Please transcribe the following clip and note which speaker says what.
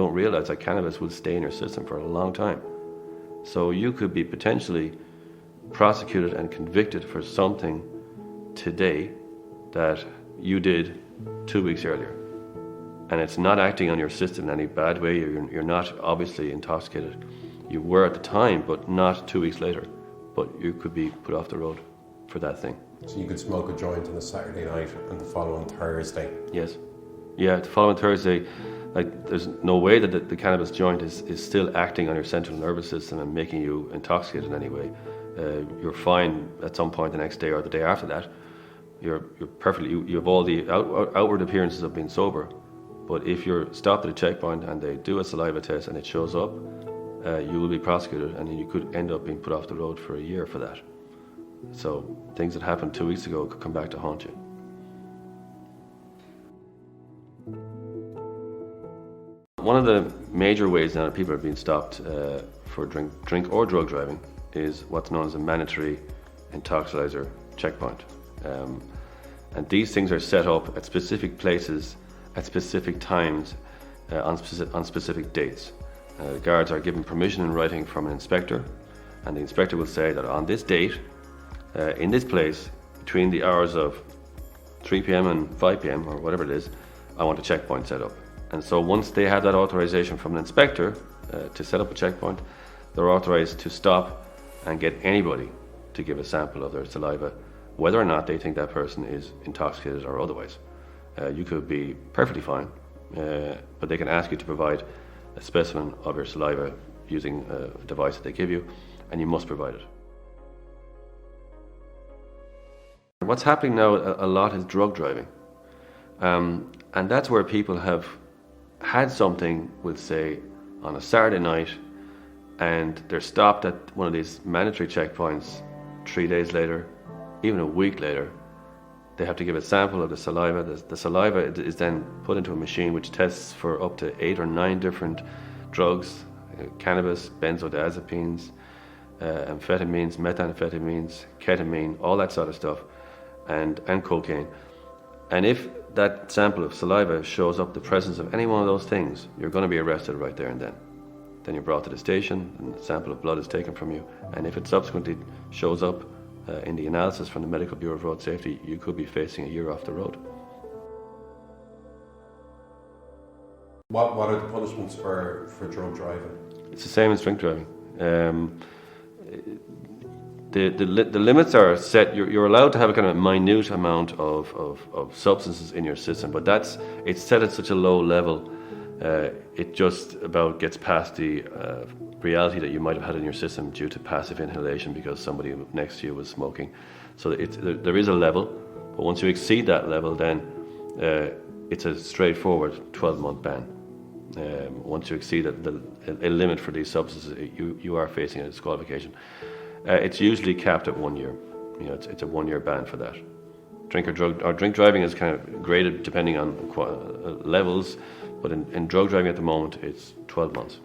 Speaker 1: don't realize that cannabis will stay in your system for a long time. So you could be potentially prosecuted and convicted for something today that you did 2 weeks earlier. And it's not acting on your system in any bad way. You're not obviously intoxicated. You were at the time, but not 2 weeks later. But you could be put off the road for that thing.
Speaker 2: So you could smoke a joint on a Saturday night and the following Thursday?
Speaker 1: Yes. Yeah, the following Thursday, there's no way that the cannabis joint is still acting on your central nervous system and making you intoxicated in any way. You're fine at some point the next day or the day after that. You're perfectly, you have all the outward appearances of being sober. But if you're stopped at a checkpoint and they do a saliva test and it shows up, you will be prosecuted, and you could end up being put off the road for a year for that. So things that happened 2 weeks ago could come back to haunt you. One of the major ways now that people are being stopped for drink or drug driving is what's known as a mandatory intoxilizer checkpoint. And these things are set up at specific places at specific times on specific dates. The guards are given permission in writing from an inspector, and the inspector will say that on this date, in this place, between the hours of 3 p.m. and 5 p.m. or whatever it is, I want a checkpoint set up. And so once they have that authorization from an inspector to set up a checkpoint, they're authorized to stop and get anybody to give a sample of their saliva, whether or not they think that person is intoxicated or otherwise. You could be perfectly fine, but they can ask you to provide a specimen of your saliva using a device that they give you, and you must provide it. What's happening now a lot is drug driving. And that's where people have had something, we'll say, on a Saturday night, and they're stopped at one of these mandatory checkpoints 3 days later, even a week later. They have to give a sample of the saliva. The saliva is then put into a machine which tests for up to 8 or 9 different drugs, cannabis, benzodiazepines, amphetamines, methamphetamines, ketamine, all that sort of stuff, and cocaine. And if that sample of saliva shows up the presence of any one of those things, you're going to be arrested right there and then. Then you're brought to the station, and a sample of blood is taken from you. And if it subsequently shows up in the analysis from the Medical Bureau of Road Safety, you could be facing a year off the road.
Speaker 2: What are the punishments for drug driving?
Speaker 1: It's the same as drink driving. The limits are set. You're allowed to have a kind of minute amount of substances in your system, but it's set at such a low level. It just about gets past the reality that you might have had in your system due to passive inhalation because somebody next to you was smoking. So there is a level, but once you exceed that level, then it's a straightforward 12-month ban. Once you exceed a limit for these substances, you are facing a disqualification. It's usually capped at 1 year. It's a 1-year ban for that. Drink driving is kind of graded depending on levels, but in drug driving at the moment, it's 12 months.